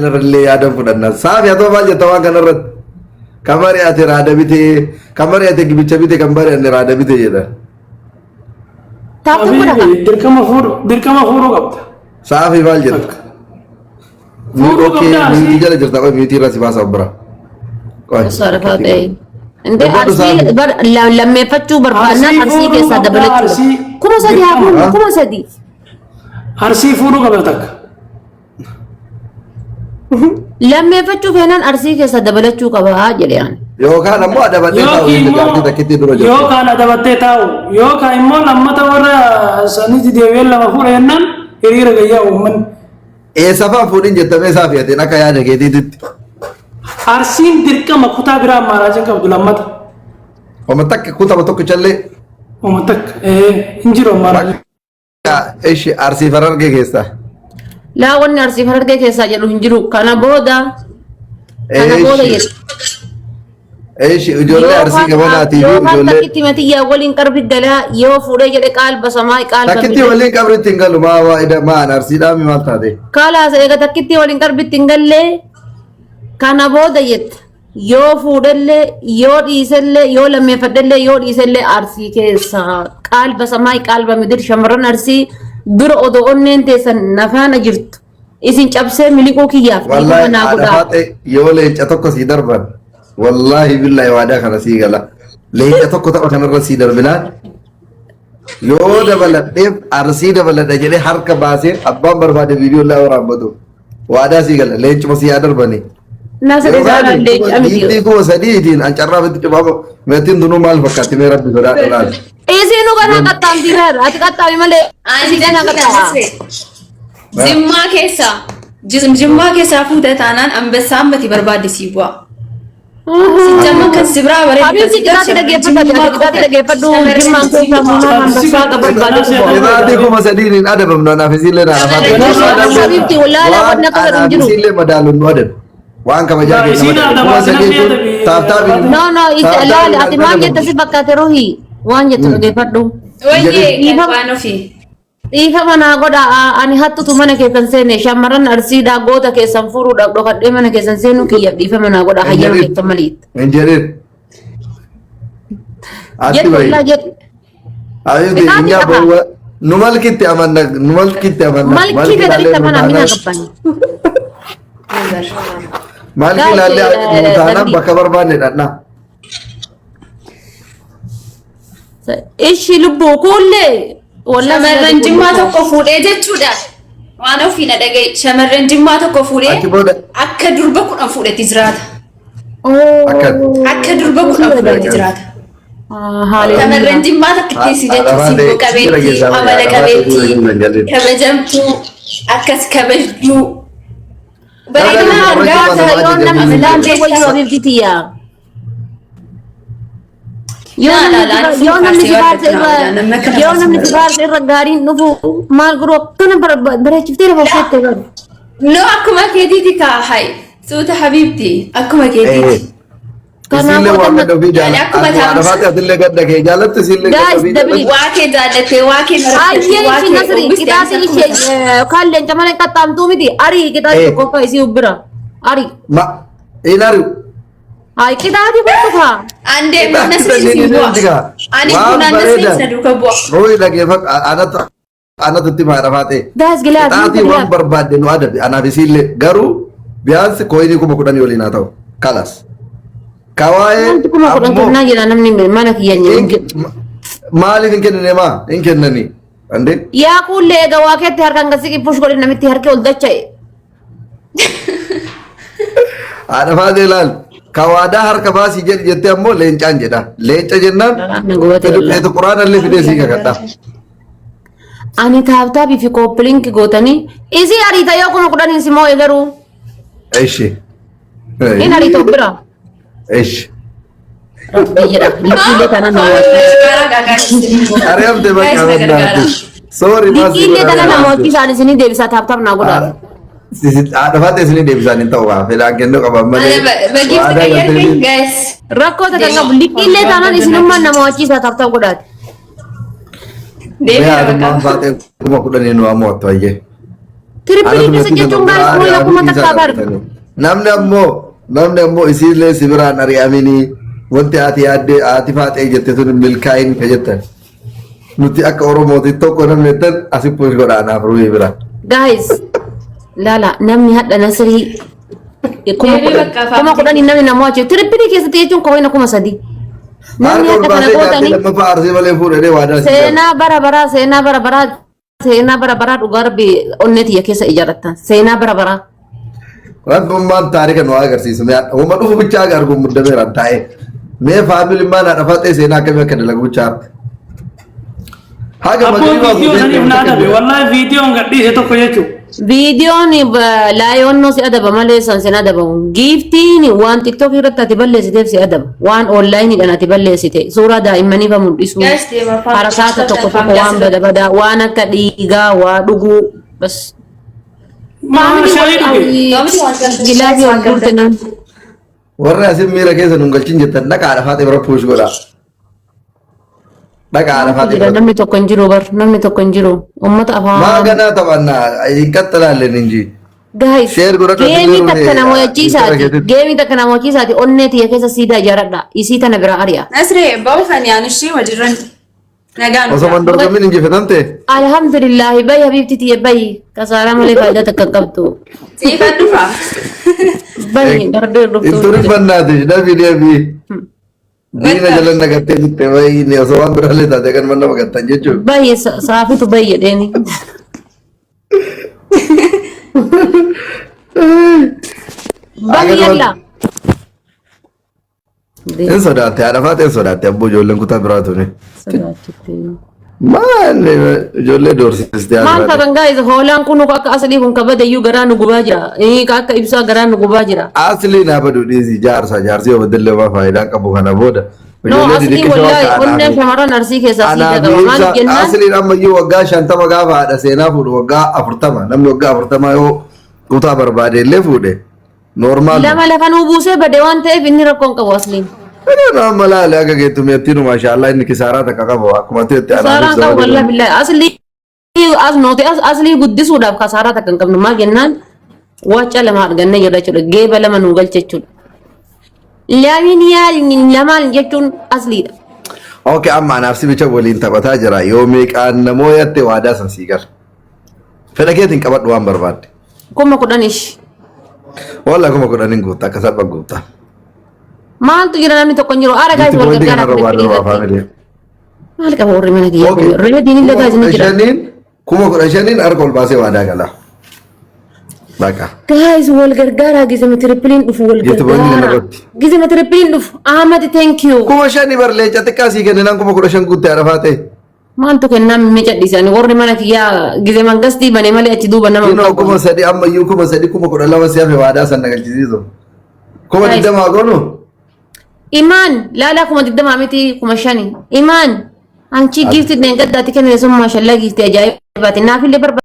اللي يادم فدنا صاف يا تو باجي تو كان رد كماري اتي رادا بيتي كماري اتي بيتي كماري ان رادا بيتي يدا تابتو كنا dirqama furu qabda صاف باجي اوكي ميتي جلا جرتا او ميتي راسي باسا برا صرفات ايه انت ارسي لما يفتشوا بربانا ارسي كيسا دبلت كما سدي هابون كما سدي arsii furu qabda takka لما يفتشوا فينان ارسي كيسا دبلتشو قبها جريان يوكان امو ادبتي تاو يجي تكتي درو جو yookaan adabattee taa'u yookaan immoo lammata warra sanitti deebi'ee lama fuudha jennaan hiriira gayyaa uummanni ايه سفا فودين جتمي صافيتي نكا يا دكيتي arsiin dirqama kutaa biraa maaraajin qabdu lammata ومتك كنت بتوك تشلي uuma takka hin jiru maaraajin ايش ارسي فررجي كيسا لا وني ارسي فرد كيسا جلو هنجرو كان بودا يس ايش اجولي ارسي كمان تي في اجولي تكتي متي يا ولين قرب الدلا يو فوده جدي قال بسماي قال تكتي ولين قبر تنقل ما وايد ما ارسي دامي ما تادي قال هذا تكتي ولين قرب تنقل لي كان بودا يت يو فودله يو ديسله يو لما فدله يو ديسله ارسي كيسا قال بسماي قال بمدر شمرن ارسي در اودو اونن تسن نفانا جرت اسين چبسه مليكو كياف والله انا فات يولي چتوك سي دربن والله بالله وادا خنا سي غلا لي چتوك تو كان رسي دربنا يو دبل ديف ارسي دبل دجلي حركه باسي ابا برباد فيديو لا ورابدو وادا سي غلا لي چمسي ادربني ناس رجال ليك امي دي كو سديدين ان چرا بت بابا متين دونو مال فكات مي رب خدا دلال ايسينو كان قطام دير اتقطام ملي ايسينا قطام Jimmaa keessa jimmaa keessa fuudhee taanaan ambessaan mati barbaadisiifwa. Sijjamma kan sibraa habib kita tidak gepat du jimmaa keessa muna ambessa ka barbaadisiifwa دي كو مسديدين ادب من نافذين لنا habib ti wala la wadna ka jiru نافذين مدالون ودن وان كما جاكي تاب تاب no لا atiman jetta si bakkate rohi wan jetta gepat du wayyee waan ofii. Ifa mana goda ani hattu tu mana kesan sene shamaran arsida gota kesan furu dak dokade mana kesan senu kiyab ifa mana goda hayya kesan malit انجرير jet ati la bay jet ayo de nya bawa numal kitte amanna malki de dari tamana mina kapani malki lalle mutana bakabar bane danna ishi lubbu kulle Shamarran jimmaa tokko fuudhee jechuudha. Waan ofii na dhagaye shamarran jimmaa tokko fuudhee akka durba kudhan fuudhetti jiraata. Akka durba kudhan fuudhetti jiraata. Shamarran jimmaa tokkittii si jechuun simboo qabeettii, amala qabeettii, kabajamtuu, akkas kabajjuu. Bareedina argaa yoon namni filaantee wayii wabiibditiya yoo namni sifaarsa irra gaariin dhufu maal guru akkana bareechiftee lafa uffatte garu no akkuma keetiiti kaahay suuta habiibti akkuma keetiiti Sille waan dhabii jaalladha. Faati atillee gadda kee jaallatte sille gadda Dabli. waa kee jaallatte waa kee Ayyee ishi nasri qixaasi ishee kalleen camale qaxxaamtuu miti arii qixaasi qofa isii ubbira arii ma inaru Hai qixaati bakka Ande mana sisi buah. Ani pun anda sisi naduka buah. Roy lagi fak anak tuh timah Faati. Das gila Taati wan berbad nu ada anak di sille garu biasa kau ini kuma kudan yolina tau kalas. Kawai kuma kudan tunna jira namni mana kiyanya mali ingin nema ingin nani ande ya kulle ga wakete harkan gasiki push godin namitti harke uldachay ada Faati lal Kawada harka basi jette ammo lencaan jedha lenca jennan itu Quran allee fide si kakadha ani taabtaa bifi koppelink gootanii isi arita yoo kuma kudan insimo egaru eishi in arita bira eishi rabbi jira likile kana no Ariyam te bakka sorry basi likile kana no moti sani sini debisa taabtaa na goda ada Faati sini deebisan tahu wa fela kendo kaba male Bagi saya guys. rakko ta kanga likile kana isinumma na mochi sa taabtaa goda Dia ada manfaat kuma kudan inu amo to aye Tirippilii keessa jechuun gaa'is mooyi akkuma takkaa bar. namni ammoo isiillee sibiraan ari'amini wanti ati faatee jette sun milkaa'in ka jettan nuti akka Oromooti tokko namni jettan asi push godhaanaaf ruhii bira. Guys, lala namni hadha Nasrii kuma kudhanii namni namoo achi tirippilii keessatti jechuun kopheen akkuma sadii. Namni hadha kana gootanii lammaffaa arsii malee fuudhanii waadaa seenaa bara baraa dhugaa rabbi onneetiyya keessa ijaarrattan seenaa bara baraa. Rabbummaan taarika nu agarsiisu. Uma dhufu bichaa agargu muddameeraan taa'e. Mee faamilummaan haadha faxee seenaa akkamii akka dalagu bichaa. Haga viidiyoo saniif na adabe. Wallahi viidiyoon gadhiise tokko jechuudha. Viidiyoon laayonnoo si adaba malee san sin adabamu. Giiftiin waan tiktok irratti ati balleessiteef si adaba. Waan onlaayiniidhaan ati balleessite. Suuraa daa'immanii fa mul'isu. Harakaata tokko tokko waan bada waan akka dhiigaa waa dhuguu bas. Warra asin miira keessa nun galchin jettan dhaqaadha faatee bira puush godha. Dhaqaadha faatee bira. Namni tokko hin jiru bar namni tokko hin jiru ummata afaan. Maa ganaa taphannaa hiikkattalaalen hinji. Guys, geemii takka nama mo'achiisaati onnee tiyya keessa siidaa ijaaradha isii tana bira ari'a. Nasree baafanii aanushii wajjirran. Osoo mandorgamin injifatamte. Alhamdulillah bayi habibti tiyya bayi kasaara malee faayidaa takka hin qabdu. Siifan dhufa. Bayi dardee dhuftu. Ittuun bannaati dhabii deebii. Diina jalan nagattee jirte bayi ni osoo waan biraallee taate kan nama gattan jechuudha. Bayi saafitu bayi jedheeni. Bayi yalla. En sodaate haadha faate en sodaate abboo ijoolleen kutaa biraa tuni. Maal ijoollee doorsiste maal taban guys hoolaan kun akka aslii kun kabada iyyuu garaa nu gubaa jira akka ibsaa garaa nu gubaa jira. Aslii naa badu dhiisi jaarsi yoo badallee waa faayidaa qabu kana booda. No aslii wallahi onneen shamarran arsii keessaa sii gaba maal jennaan. Aslii amma iyyuu waggaa 50 gaafa haadha seenaa fuudhu waggaa 40 namni waggaa 40 yoo kutaa barbaade illee fuudhe. Normal. Lama lafa nu buusee bade waan ta'eef inni rakkoon qabu asliin. Ana malale aga geetu meettinu mashallah inni kisaara takka qabu akkuma teetti ana. Kisaara qabu wallahi billahi asli guddisuudhaaf kisaara takka hin qabnu maa jennaan wacha lama arganne jedha jechuudha geeba lama nu galche jechuudha. Laamin yaal lamaan jechuun asliidha. Okay amma anaaf si bicha waliin taphataa jira yoo meeqaan namoo yatte waadaa san sii gal. Fedha keetiin qabadhu waan barbaadde. Kuma kudhanish. Wallahi kuma kudhanin guutaa akka salphaa guutaa. Maaltu jira namni tokko hin jiru aara gaayis wal gargaara. Maal qaba warri mana kiyyaa kun reefa diinii illee gaayis ni jira. Kuma 15 harka ol baasee waadaa gala. Baqa. Gaayis wal gargaara gizema tirippiliin dhufu wal gargaara. Gizema tirippiliin dhufu Ahmad thank you. Kuma 5 barlee xiqqaasii kennan kuma 15 guuttee arafaate. Maaltu kennaan miica dhiisanii warri mana kiyyaa gizema gastii banee malee achi duuba nama. Kunoo kuma 3 amma iyyuu kuma 3 kuma 12 siyaafee waadaa san nagalchisiisu. Kuma 20 goonu. Iman lala kuma 20 miti kuma 5 Iman anchi gifti ne gaddaati kenne sun mashallah gifti ajaa'ibaati naaf illee barbaada